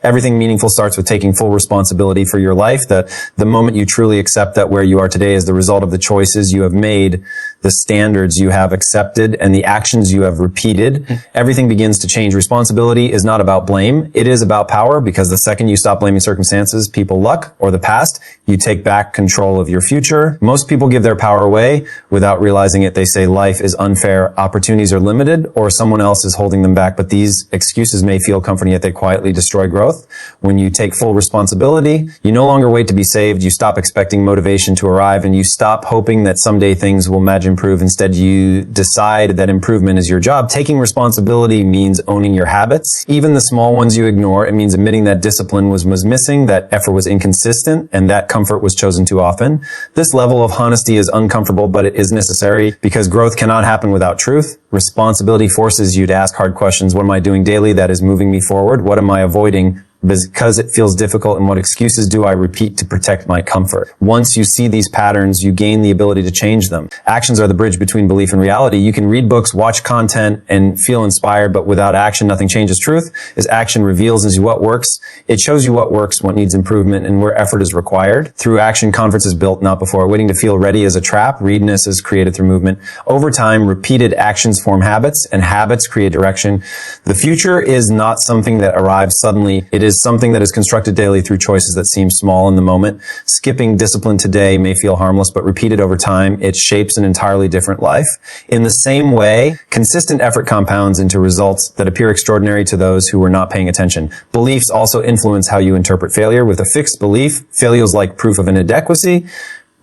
Everything meaningful starts with taking full responsibility for your life. The moment you truly accept that where you are today is the result of the choices you have made, the standards you have accepted, and the actions you have repeated, everything begins to change. Responsibility is not about blame. It is about power, because the second you stop blaming circumstances, people, luck, or the past, you take back control of your future. Most people give their power away without realizing it. They say life is unfair, opportunities are limited, or someone else is holding them back. But these excuses may feel comforting, yet they quietly destroy growth. When you take full responsibility, you no longer wait to be saved. You stop expecting motivation to arrive, and you stop hoping that someday things will magically improve. Instead, you decide that improvement is your job. Taking responsibility means owning your habits, even the small ones you ignore. It means admitting that discipline was missing, that effort was inconsistent, and that comfort was chosen too often. This level of honesty is uncomfortable, but it is necessary, because growth cannot happen without truth. Responsibility forces you to ask hard questions. What am I doing daily that is moving me forward? What am I avoiding because it feels difficult, and what excuses do I repeat to protect my comfort? Once you see these patterns, you gain the ability to change them. Actions are the bridge between belief and reality. You can read books, watch content, and feel inspired, but without action, nothing changes. Truth is action reveals is what works. It shows you what works, what needs improvement, and where effort is required. Through action, confidence is built, not before. Waiting to feel ready is a trap. Readiness is created through movement. Over time, repeated actions form habits, and habits create direction. The future is not something that arrives suddenly. It is something that is constructed daily through choices that seem small in the moment. Skipping discipline today may feel harmless, but repeated over time, it shapes an entirely different life. In the same way, consistent effort compounds into results that appear extraordinary to those who were not paying attention. Beliefs also influence how you interpret failure. With a fixed belief, failure is like proof of inadequacy.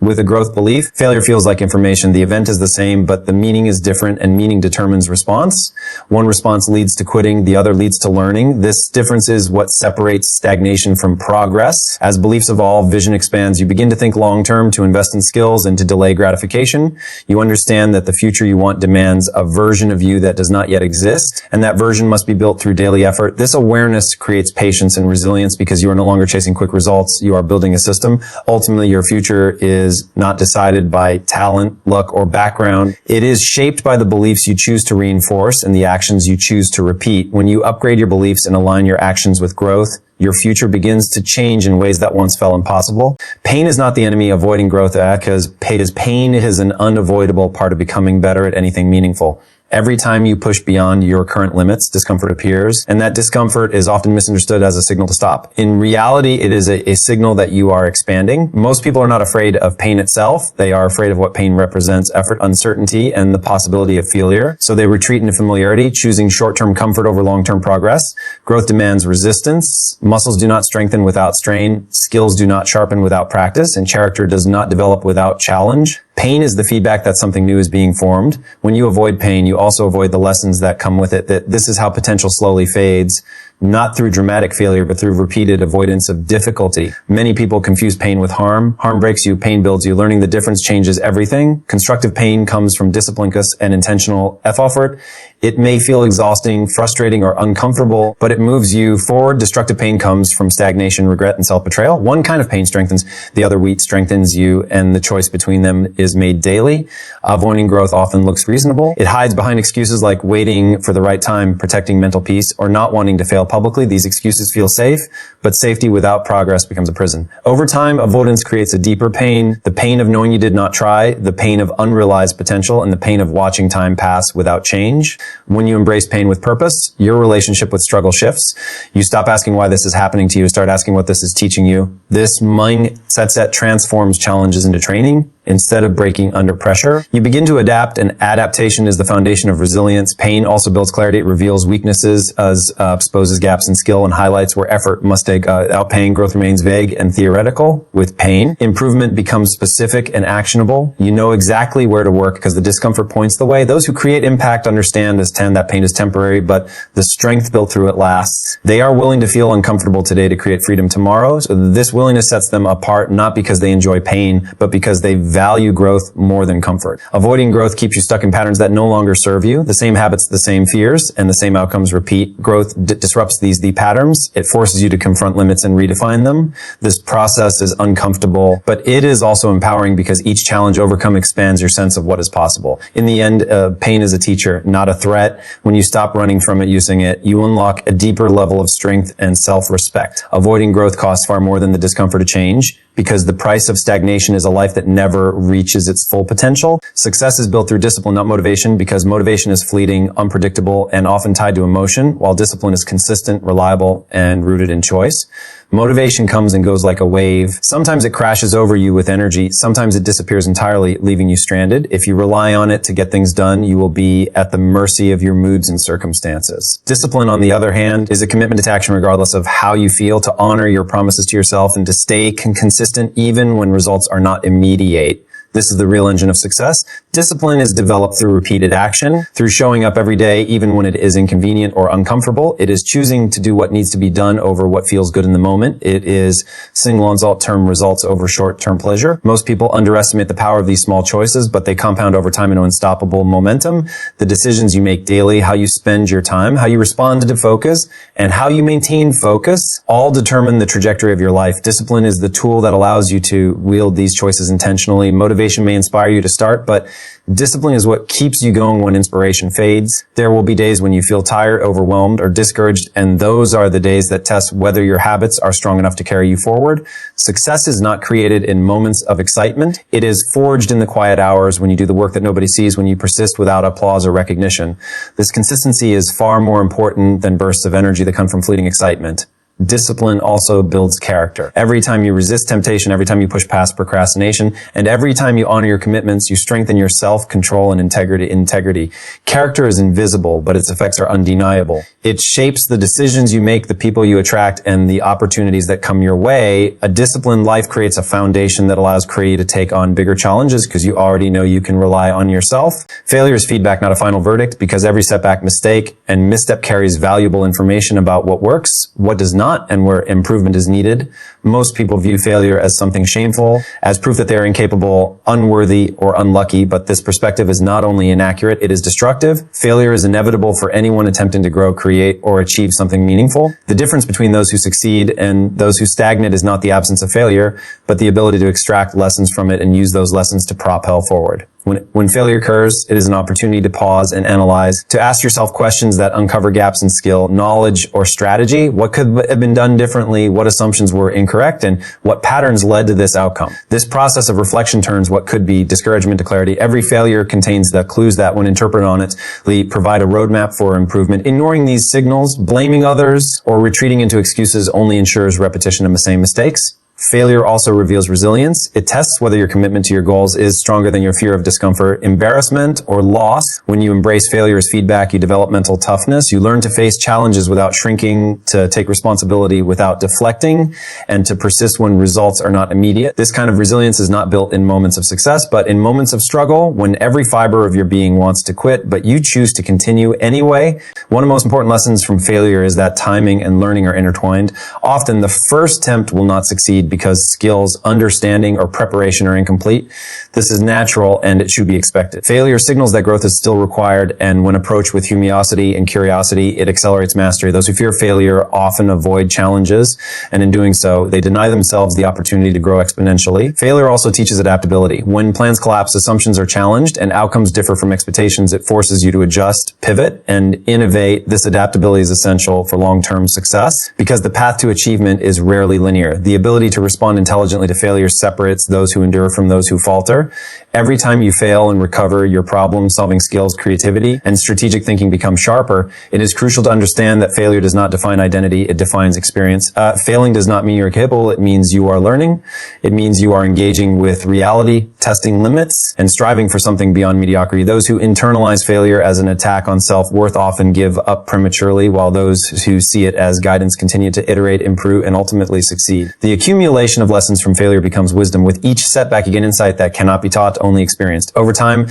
With a growth belief, failure feels like information. The event is the same, but the meaning is different, and meaning determines response. One response leads to quitting, the other leads to learning. This difference is what separates stagnation from progress. As beliefs evolve, vision expands. You begin to think long-term, to invest in skills, and to delay gratification. You understand that the future you want demands a version of you that does not yet exist, and that version must be built through daily effort. This awareness creates patience and resilience, because you are no longer chasing quick results. You are building a system. Ultimately, your future is not decided by talent, luck, or background. It is shaped by the beliefs you choose to reinforce and the actions you choose to repeat. When you upgrade your beliefs and align your actions with growth, your future begins to change in ways that once felt impossible. Pain is not the enemy. Avoiding growth, because pain is an unavoidable part of becoming better at anything meaningful. Every time you push beyond your current limits, discomfort appears, and that discomfort is often misunderstood as a signal to stop. In reality, it is a signal that you are expanding. Most people are not afraid of pain itself. They are afraid of what pain represents: effort, uncertainty, and the possibility of failure. So they retreat into familiarity, choosing short-term comfort over long-term progress. Growth demands resistance. Muscles do not strengthen without strain. Skills do not sharpen without practice, and character does not develop without challenge. Pain is the feedback that something new is being formed. When you avoid pain, you also avoid the lessons that come with it, that this is how potential slowly fades, not through dramatic failure, but through repeated avoidance of difficulty. Many people confuse pain with harm. Harm breaks you, pain builds you. Learning the difference changes everything. Constructive pain comes from discipline and intentional effort. It may feel exhausting, frustrating, or uncomfortable, but it moves you forward. Destructive pain comes from stagnation, regret, and self-betrayal. One kind of pain strengthens, the other wheat strengthens you, and the choice between them is made daily. Avoiding growth often looks reasonable. It hides behind excuses like waiting for the right time, protecting mental peace, or not wanting to fail publicly. These excuses feel safe, but safety without progress becomes a prison. Over time, avoidance creates a deeper pain: the pain of knowing you did not try, the pain of unrealized potential, and the pain of watching time pass without change. When you embrace pain with purpose, your relationship with struggle shifts. You stop asking why this is happening to you, start asking what this is teaching you. This mindset set transforms challenges into training. Instead of breaking under pressure, you begin to adapt, and adaptation is the foundation of resilience. Pain also builds clarity. It reveals weaknesses, exposes gaps in skill, and highlights where effort must take out pain. Growth remains vague and theoretical. With pain, improvement becomes specific and actionable. You know exactly where to work because the discomfort points the way. Those who create impact understand that pain is temporary, but the strength built through it lasts. They are willing to feel uncomfortable today to create freedom tomorrow. So this willingness sets them apart, not because they enjoy pain, but because they value growth more than comfort. Avoiding growth keeps you stuck in patterns that no longer serve you. The same habits, the same fears, and the same outcomes repeat. Growth disrupts these patterns. It forces you to confront limits and redefine them. This process is uncomfortable, but it is also empowering because each challenge overcome expands your sense of what is possible. In the end, pain is a teacher, not a threat. When you stop running from it, using it, you unlock a deeper level of strength and self-respect. Avoiding growth costs far more than the discomfort of change, because the price of stagnation is a life that never reaches its full potential. Success is built through discipline, not motivation, because motivation is fleeting, unpredictable, and often tied to emotion, while discipline is consistent, reliable, and rooted in choice. Motivation comes and goes like a wave. Sometimes it crashes over you with energy. Sometimes it disappears entirely, leaving you stranded. If you rely on it to get things done, you will be at the mercy of your moods and circumstances. Discipline, on the other hand, is a commitment to action regardless of how you feel, to honor your promises to yourself, and to stay consistent even when results are not immediate. This is the real engine of success. Discipline is developed through repeated action, through showing up every day, even when it is inconvenient or uncomfortable. It is choosing to do what needs to be done over what feels good in the moment. It is seeing long-term results over short-term pleasure. Most people underestimate the power of these small choices, but they compound over time into unstoppable momentum. The decisions you make daily, how you spend your time, how you respond to focus, and how you maintain focus all determine the trajectory of your life. Discipline is the tool that allows you to wield these choices intentionally. Motivation may inspire you to start, but discipline is what keeps you going when inspiration fades. There will be days when you feel tired, overwhelmed, or discouraged, and those are the days that test whether your habits are strong enough to carry you forward. Success is not created in moments of excitement. It is forged in the quiet hours, when you do the work that nobody sees, when you persist without applause or recognition. This consistency is far more important than bursts of energy that come from fleeting excitement. Discipline also builds character. Every time you resist temptation, every time you push past procrastination, and every time you honor your commitments, you strengthen your self-control and integrity. Character is invisible, but its effects are undeniable. It shapes the decisions you make, the people you attract, and the opportunities that come your way. A disciplined life creates a foundation that allows you to take on bigger challenges because you already know you can rely on yourself. Failure is feedback, not a final verdict, because every setback, mistake, and misstep carries valuable information about what works, what does not, and where improvement is needed. Most people view failure as something shameful, as proof that they are incapable, unworthy, or unlucky, but this perspective is not only inaccurate, it is destructive. Failure is inevitable for anyone attempting to grow, create, or achieve something meaningful. The difference between those who succeed and those who stagnate is not the absence of failure, but the ability to extract lessons from it and use those lessons to propel forward. When failure occurs, it is an opportunity to pause and analyze, to ask yourself questions that uncover gaps in skill, knowledge, or strategy. What could have been done differently? What assumptions were incorrect? And what patterns led to this outcome? This process of reflection turns what could be discouragement to clarity. Every failure contains the clues that, when interpreted honestly, provide a roadmap for improvement. Ignoring these signals, blaming others, or retreating into excuses only ensures repetition of the same mistakes. Failure also reveals resilience. It tests whether your commitment to your goals is stronger than your fear of discomfort, embarrassment, or loss. When you embrace failure as feedback, you develop mental toughness. You learn to face challenges without shrinking, to take responsibility without deflecting, and to persist when results are not immediate. This kind of resilience is not built in moments of success, but in moments of struggle, when every fiber of your being wants to quit, but you choose to continue anyway. One of the most important lessons from failure is that timing and learning are intertwined. Often, the first attempt will not succeed because skills, understanding, or preparation are incomplete. This is natural and it should be expected. Failure signals that growth is still required, and when approached with humility and curiosity, it accelerates mastery. Those who fear failure often avoid challenges, and in doing so, they deny themselves the opportunity to grow exponentially. Failure also teaches adaptability. When plans collapse, assumptions are challenged, and outcomes differ from expectations, it forces you to adjust, pivot, and innovate. This adaptability is essential for long-term success because the path to achievement is rarely linear. The ability to respond intelligently to failure separates those who endure from those who falter. Every time you fail and recover, your problem-solving skills, creativity, and strategic thinking become sharper. It is crucial to understand that failure does not define identity, it defines experience. Failing does not mean you're capable, it means you are learning. It means you are engaging with reality, testing limits, and striving for something beyond mediocrity. Those who internalize failure as an attack on self-worth often give up prematurely, while those who see it as guidance continue to iterate, improve, and ultimately succeed. The accumulation accumulation of lessons from failure becomes wisdom. With each setback, you get insight that cannot be taught, only experienced. Over time,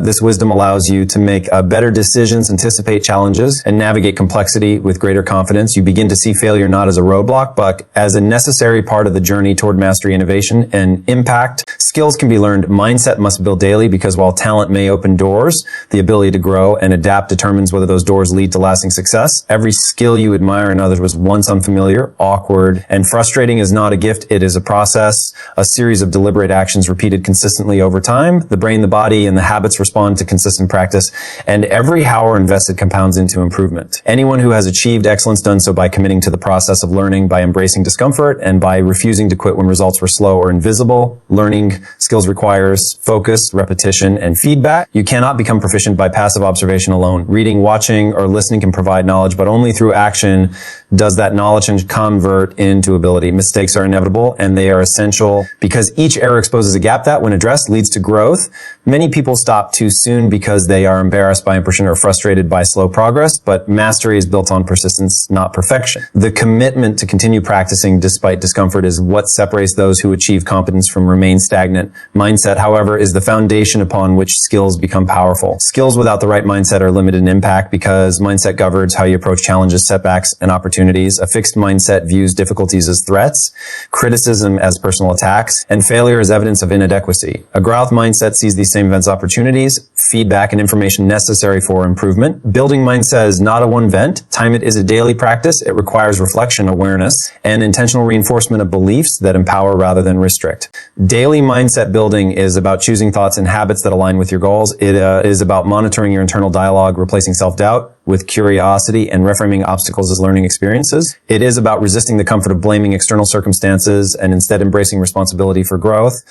this wisdom allows you to make better decisions, anticipate challenges, and navigate complexity with greater confidence. You begin to see failure not as a roadblock, but as a necessary part of the journey toward mastery, innovation, and impact. Skills can be learned. Mindset must be built daily, because while talent may open doors, the ability to grow and adapt determines whether those doors lead to lasting success. Every skill you admire in others was once unfamiliar, awkward, and frustrating is not a gift. It is a process, a series of deliberate actions repeated consistently over time. The brain, the body, and the habits respond to consistent practice, and every hour invested compounds into improvement. Anyone who has achieved excellence done so by committing to the process of learning, by embracing discomfort, and by refusing to quit when results were slow or invisible. Learning skills requires focus, repetition, and feedback. You cannot become proficient by passive observation alone. Reading, watching, or listening can provide knowledge, but only through action does that knowledge convert into ability. Mistakes are inevitable, and they are essential because each error exposes a gap that, when addressed, leads to growth. Many people stop too soon because they are embarrassed by impression or frustrated by slow progress, but mastery is built on persistence, not perfection. The commitment to continue practicing despite discomfort is what separates those who achieve competence from remain stagnant. Mindset, however, is the foundation upon which skills become powerful. Skills without the right mindset are limited in impact because mindset governs how you approach challenges, setbacks, and opportunities. A fixed mindset views difficulties as threats, criticism as personal attacks, and failure as evidence of inadequacy. A growth mindset sees these same events opportunities, feedback, and information necessary for improvement. Building mindset is not a one event. Time it is a daily practice. It requires reflection, awareness, and intentional reinforcement of beliefs that empower rather than restrict. Daily mindset building is about choosing thoughts and habits that align with your goals. It is about monitoring your internal dialogue, replacing self-doubt with curiosity, and reframing obstacles as learning experiences. It is about resisting the comfort of blaming external circumstances and instead embracing responsibility for growth.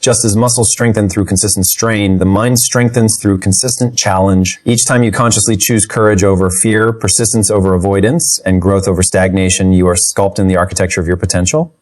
Just as muscles strengthen through consistent strain, the mind strengthens through consistent challenge. Each time you consciously choose courage over fear, persistence over avoidance, and growth over stagnation, you are sculpting the architecture of your potential.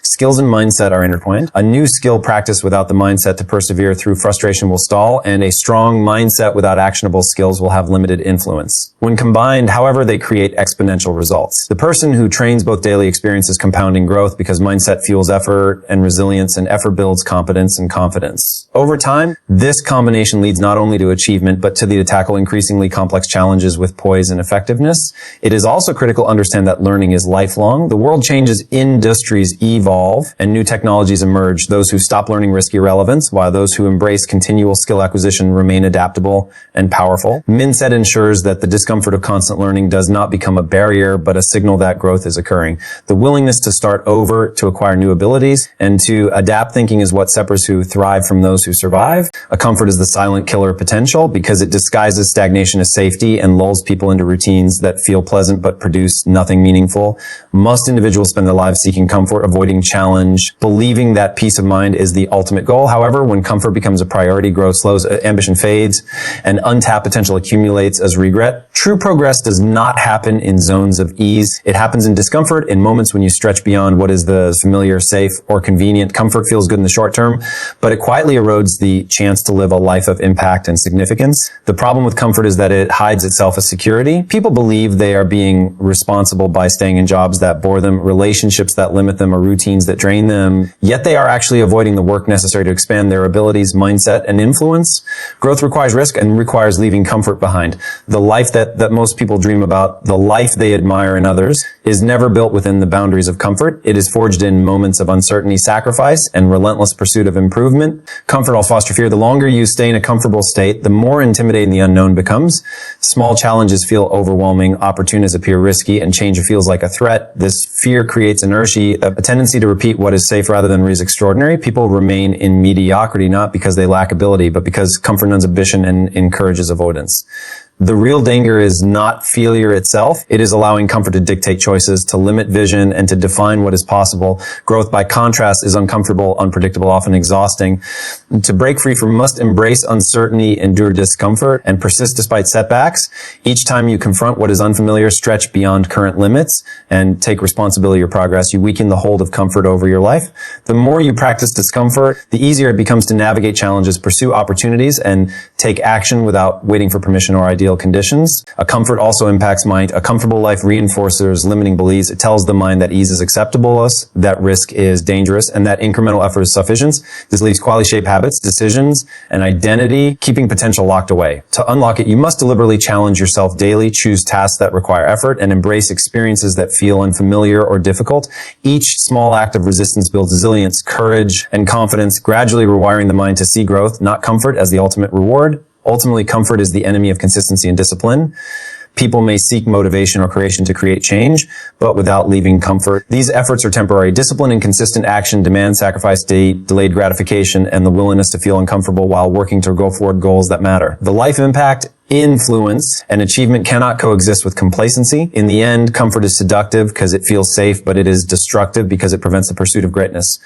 Skills and mindset are intertwined. A new skill practiced without the mindset to persevere through frustration will stall, and a strong mindset without actionable skills will have limited influence. When combined, however, they create exponential results. The person who trains both daily experiences compounding growth because mindset fuels effort and resilience, and effort builds competence and confidence. Over time, this combination leads not only to achievement, but to the tackle increasingly complex challenges with poise and effectiveness. It is also critical to understand that learning is lifelong. The world changes, industries evolve, and new technologies emerge. Those who stop learning risk irrelevance, while those who embrace continual skill acquisition remain adaptable and powerful. Mindset ensures that the discomfort of constant learning does not become a barrier, but a signal that growth is occurring. The willingness to start over, to acquire new abilities, and to adapt thinking is what separates who thrive from those who survive. A comfort is the silent killer of potential because it disguises stagnation as safety and lulls people into routines that feel pleasant but produce nothing meaningful. Most individuals spend their lives seeking comfort, avoiding challenge, believing that peace of mind is the ultimate goal. However, when comfort becomes a priority, growth slows, ambition fades, and untapped potential accumulates as regret. True progress does not happen in zones of ease. It happens in discomfort, in moments when you stretch beyond what is the familiar, safe, or convenient. Comfort feels good in the short term, but it quietly erodes the chance to live a life of impact and significance. The problem with comfort is that it hides itself as security. People believe they are being responsible by staying in jobs that bore them, relationships that limit them, or routines that drain them, yet they are actually avoiding the work necessary to expand their abilities, mindset, and influence. Growth requires risk and requires leaving comfort behind. The life that most people dream about, the life they admire in others, is never built within the boundaries of comfort. It is forged in moments of uncertainty, sacrifice, and relentless pursuit of improvement. Comfort will foster fear. The longer you stay in a comfortable state, the more intimidating the unknown becomes. Small challenges feel overwhelming, opportunities appear risky, and change feels like a threat. This fear creates inertia, a tendency to repeat what is safe rather than what is extraordinary. People remain in mediocrity not because they lack ability, but because comfort numbs ambition and encourages avoidance. The real danger is not failure itself. It is allowing comfort to dictate choices, to limit vision, and to define what is possible. Growth, by contrast, is uncomfortable, unpredictable, often exhausting. To break free from must embrace uncertainty, endure discomfort, and persist despite setbacks. Each time you confront what is unfamiliar, stretch beyond current limits, and take responsibility of your progress, you weaken the hold of comfort over your life. The more you practice discomfort, the easier it becomes to navigate challenges, pursue opportunities, and take action without waiting for permission or ideal ideal conditions. A comfort also impacts mind. A comfortable life reinforces limiting beliefs. It tells the mind that ease is acceptable, that risk is dangerous, and that incremental effort is sufficient. This leaves quality-shaped habits, decisions, and identity, keeping potential locked away. To unlock it, you must deliberately challenge yourself daily, choose tasks that require effort, and embrace experiences that feel unfamiliar or difficult. Each small act of resistance builds resilience, courage, and confidence, gradually rewiring the mind to see growth, not comfort, as the ultimate reward. Ultimately, comfort is the enemy of consistency and discipline. People may seek motivation or creation to create change, but without leaving comfort. These efforts are temporary. Discipline and consistent action demand sacrifice, delayed gratification, and the willingness to feel uncomfortable while working to go forward goals that matter. The life impact, influence, and achievement cannot coexist with complacency. In the end, comfort is seductive because it feels safe, but it is destructive because it prevents the pursuit of greatness.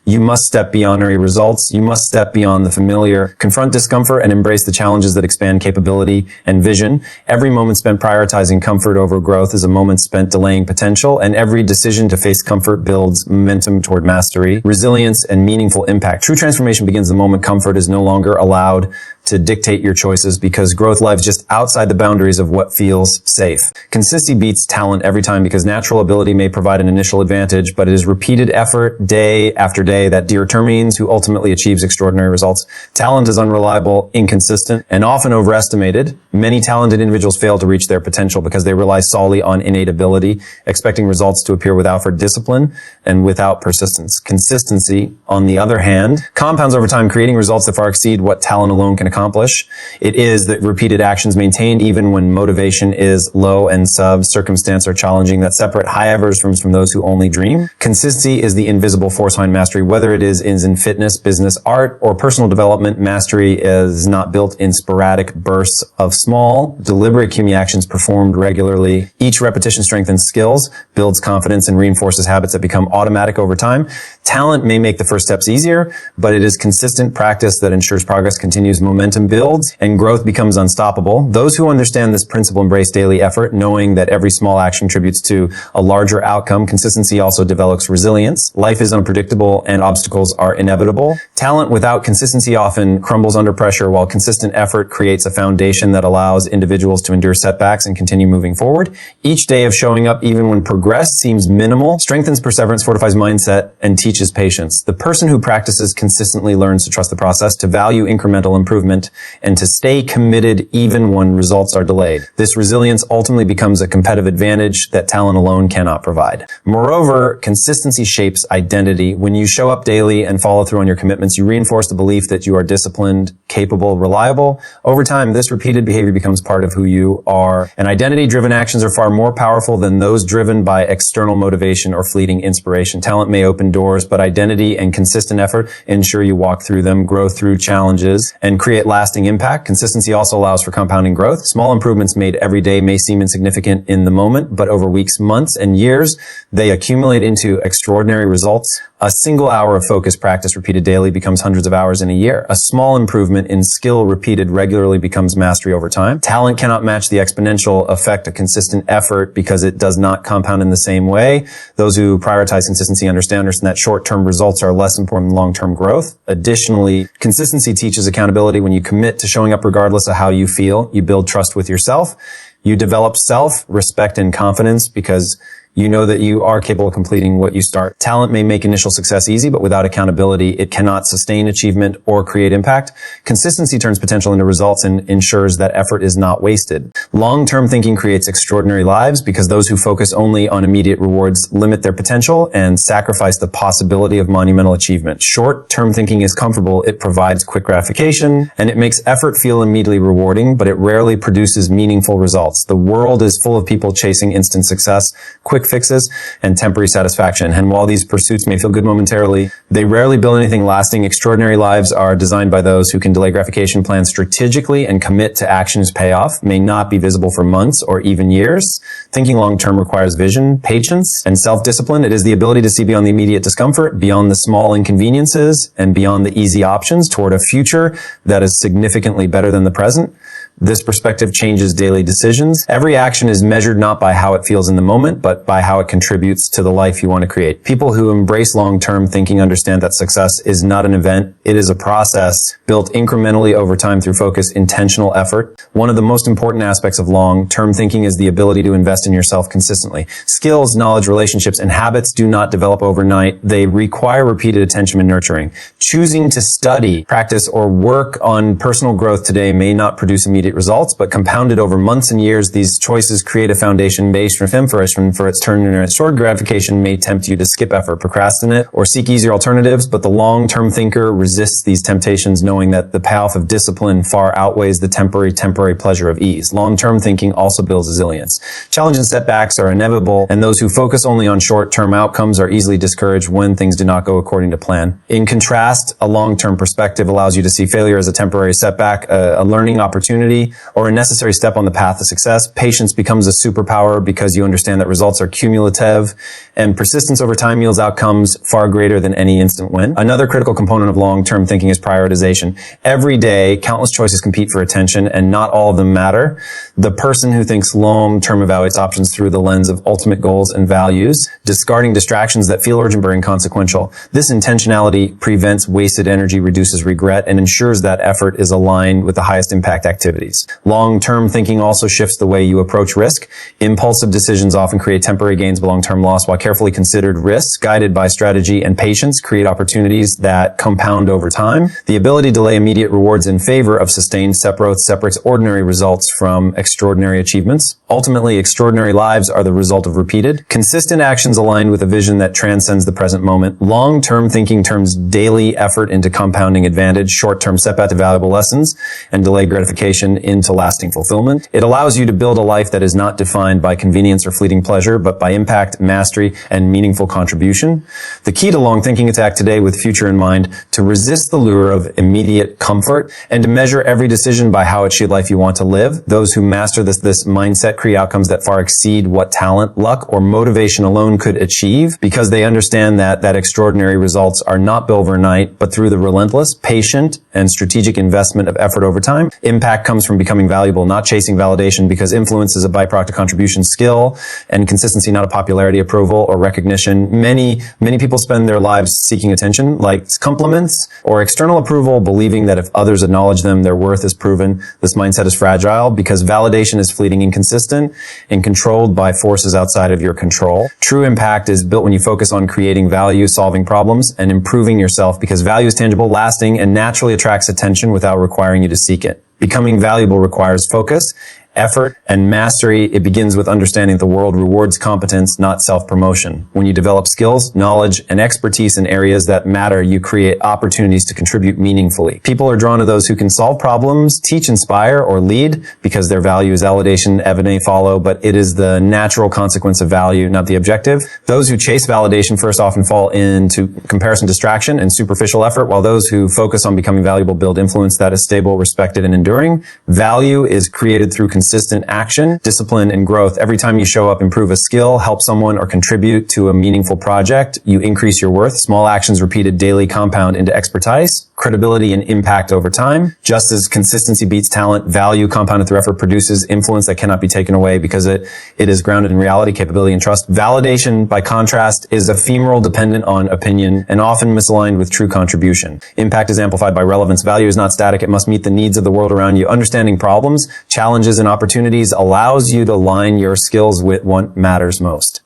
You must step beyond ordinary results. You must step beyond the familiar, confront discomfort, and embrace the challenges that expand capability and vision. Every moment spent prioritizing comfort over growth is a moment spent delaying potential, and every decision to face comfort builds momentum toward mastery, resilience, and meaningful impact. True transformation begins the moment comfort is no longer allowed to dictate your choices, because growth lies just outside the boundaries of what feels safe. Consistency beats talent every time, because natural ability may provide an initial advantage, but it is repeated effort day after day that determines who ultimately achieves extraordinary results. Talent is unreliable, inconsistent, and often overestimated. Many talented individuals fail to reach their potential because they rely solely on innate ability, expecting results to appear without discipline and without persistence. Consistency, on the other hand, compounds over time, creating results that far exceed what talent alone can accomplish. It is that repeated actions maintained even when motivation is low and circumstances are challenging that separate high achievers from those who only dream. Consistency is the invisible force behind mastery. Whether it is in fitness, business, art, or personal development, mastery is not built in sporadic bursts of small, deliberate cumulative actions performed regularly. Each repetition strengthens skills, builds confidence, and reinforces habits that become automatic over time. Talent may make the first steps easier, but it is consistent practice that ensures progress continues, momentum builds, and growth becomes unstoppable. Those who understand this principle embrace daily effort, knowing that every small action contributes to a larger outcome. Consistency also develops resilience. Life is unpredictable and obstacles are inevitable. Talent without consistency often crumbles under pressure, while consistent effort creates a foundation that allows individuals to endure setbacks and continue moving forward. Each day of showing up, even when progress seems minimal, strengthens perseverance, fortifies mindset, and teaches patience. The person who practices consistently learns to trust the process, to value incremental improvement, and to stay committed even when results are delayed. This resilience ultimately becomes a competitive advantage that talent alone cannot provide. Moreover, consistency shapes identity. When you show up daily and follow through on your commitments, you reinforce the belief that you are disciplined, capable, reliable. Over time, this repeated behavior becomes part of who you are. And identity-driven actions are far more powerful than those driven by external motivation or fleeting inspiration. Talent may open doors, but identity and consistent effort ensure you walk through them, grow through challenges, and create lasting impact. Consistency also allows for compounding growth. Small improvements made every day may seem insignificant in the moment, but over weeks, months, and years, they accumulate into extraordinary results. A single hour of focused practice repeated daily becomes hundreds of hours in a year. A small improvement in skill repeated regularly becomes mastery over time. Talent cannot match the exponential effect of consistent effort because it does not compound in the same way. Those who prioritize consistency understand that short-term results are less important than long-term growth. Additionally, consistency teaches accountability. When you commit to showing up regardless of how you feel, you build trust with yourself. You develop self-respect and confidence because you know that you are capable of completing what you start. Talent may make initial success easy, but without accountability, it cannot sustain achievement or create impact. Consistency turns potential into results and ensures that effort is not wasted. Long-term thinking creates extraordinary lives because those who focus only on immediate rewards limit their potential and sacrifice the possibility of monumental achievement. Short-term thinking is comfortable. It provides quick gratification and it makes effort feel immediately rewarding, but it rarely produces meaningful results. The world is full of people chasing instant success, quick fixes, and temporary satisfaction. And while these pursuits may feel good momentarily, they rarely build anything lasting. Extraordinary lives are designed by those who can delay gratification, plan strategically, and commit to actions payoff may not be visible for months or even years. Thinking long-term requires vision, patience, and self-discipline. It is the ability to see beyond the immediate discomfort, beyond the small inconveniences, and beyond the easy options toward a future that is significantly better than the present. This perspective changes daily decisions. Every action is measured not by how it feels in the moment, but by by how it contributes to the life you want to create. People who embrace long-term thinking understand that success is not an event. It is a process built incrementally over time through focused, intentional effort. One of the most important aspects of long-term thinking is the ability to invest in yourself consistently. Skills, knowledge, relationships, and habits do not develop overnight. They require repeated attention and nurturing. Choosing to study, practice, or work on personal growth today may not produce immediate results, but compounded over months and years, these choices create a foundation based for its turn and short gratification may tempt you to skip effort, procrastinate, or seek easier alternatives, but the long-term thinker resists these temptations knowing that the payoff of discipline far outweighs the temporary pleasure of ease. Long-term thinking also builds resilience. Challenges and setbacks are inevitable, and those who focus only on short-term outcomes are easily discouraged when things do not go according to plan. In contrast, a long-term perspective allows you to see failure as a temporary setback, a learning opportunity, or a necessary step on the path to success. Patience becomes a superpower because you understand that results are cumulative, and persistence over time yields outcomes far greater than any instant win. Another critical component of long-term thinking is prioritization. Every day, countless choices compete for attention, and not all of them matter. The person who thinks long-term evaluates options through the lens of ultimate goals and values, discarding distractions that feel urgent but inconsequential. This intentionality prevents wasted energy, reduces regret, and ensures that effort is aligned with the highest impact activities. Long-term thinking also shifts the way you approach risk. Impulsive decisions often create temporary gains but long-term loss, while carefully considered risks, guided by strategy and patience, create opportunities that compound over time. The ability to delay immediate rewards in favor of sustained separates ordinary results from extraordinary achievements. Ultimately, extraordinary lives are the result of repeated, consistent actions aligned with a vision that transcends the present moment. Long-term thinking turns daily effort into compounding advantage, short-term setback to valuable lessons, and delayed gratification into lasting fulfillment. It allows you to build a life that is not defined by convenience or fleeting pleasure, but by impact, mastery, and meaningful contribution. The key to long thinking is to act today with future in mind, to resist the lure of immediate comfort, and to measure every decision by how it shapes the life you want to live. Those who master this mindset create outcomes that far exceed what talent, luck, or motivation alone could achieve, because they understand that extraordinary results are not built overnight, but through the relentless, patient, and strategic investment of effort over time. Impact comes from becoming valuable, not chasing validation, because influence is a byproduct of contribution, skill, and consistency, not a popularity, approval, or recognition. Many people spend their lives seeking attention, like compliments or external approval, believing that if others acknowledge them, their worth is proven. This mindset is fragile because validation is fleeting, inconsistent, and controlled by forces outside of your control. True impact is built when you focus on creating value, solving problems, and improving yourself, because value is tangible, lasting, and naturally attracts attention without requiring you to seek it. Becoming valuable requires focus, effort, and mastery. It begins with understanding that the world rewards competence, not self-promotion. When you develop skills, knowledge, and expertise in areas that matter, you create opportunities to contribute meaningfully. People are drawn to those who can solve problems, teach, inspire, or lead, because their value is validation, evident follow, but it is the natural consequence of value, not the objective. Those who chase validation first often fall into comparison, distraction, and superficial effort, while those who focus on becoming valuable build influence that is stable, respected, and enduring. Value is created through consistent action, discipline, and growth. Every time you show up, improve a skill, help someone, or contribute to a meaningful project, you increase your worth. Small actions repeated daily compound into expertise, credibility, and impact over time. Just as consistency beats talent, value compounded through effort produces influence that cannot be taken away, because it is grounded in reality, capability, and trust. Validation, by contrast, is ephemeral, dependent on opinion, and often misaligned with true contribution. Impact is amplified by relevance. Value is not static. It must meet the needs of the world around you. Understanding problems, challenges, and opportunities allows you to align your skills with what matters most.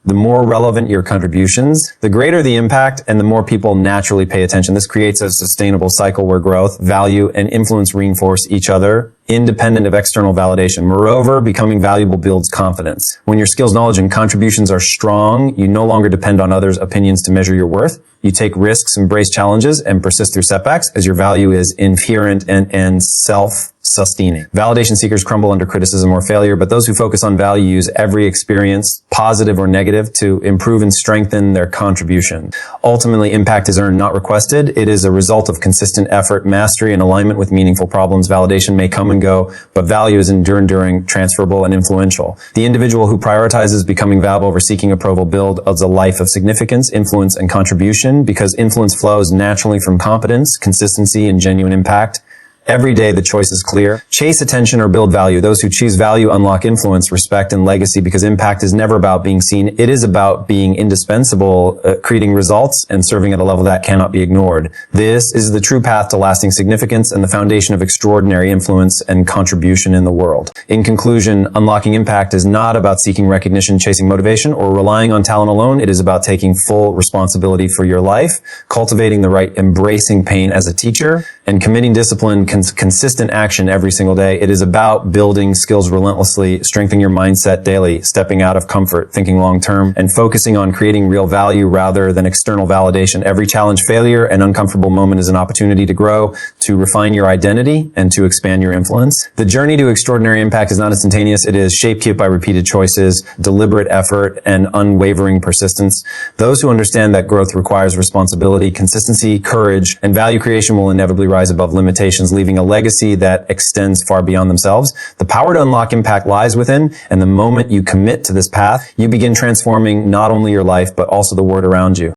The more relevant your contributions, the greater the impact, and the more people naturally pay attention. This creates a sustainable cycle where growth, value, and influence reinforce each other, independent of external validation. Moreover, becoming valuable builds confidence. When your skills, knowledge, and contributions are strong, you no longer depend on others' opinions to measure your worth. You take risks, embrace challenges, and persist through setbacks, as your value is inherent and self-sustaining. Validation seekers crumble under criticism or failure, but those who focus on value use every experience, positive or negative, to improve and strengthen their contribution. Ultimately, impact is earned, not requested. It is a result of consistent effort, mastery, and alignment with meaningful problems. Validation may come and go, but value is enduring, transferable, and influential. The individual who prioritizes becoming valuable over seeking approval builds a life of significance, influence, and contribution, because influence flows naturally from competence, consistency, and genuine impact. Every day the choice is clear. Chase attention or build value. Those who choose value unlock influence, respect, and legacy, because impact is never about being seen. It is about being indispensable, creating results, and serving at a level that cannot be ignored. This is the true path to lasting significance and the foundation of extraordinary influence and contribution in the world. In conclusion, unlocking impact is not about seeking recognition, chasing motivation, or relying on talent alone. It is about taking full responsibility for your life, cultivating the right, embracing pain as a teacher, and committing discipline, consistent action every single day. It is about building skills relentlessly, strengthening your mindset daily, stepping out of comfort, thinking long-term, and focusing on creating real value rather than external validation. Every challenge, failure, and uncomfortable moment is an opportunity to grow, to refine your identity, and to expand your influence. The journey to extraordinary impact is not instantaneous. It is shaped by repeated choices, deliberate effort, and unwavering persistence. Those who understand that growth requires responsibility, consistency, courage, and value creation will inevitably rise above limitations, leaving a legacy that extends far beyond themselves. The power to unlock impact lies within, and the moment you commit to this path, you begin transforming not only your life, but also the world around you.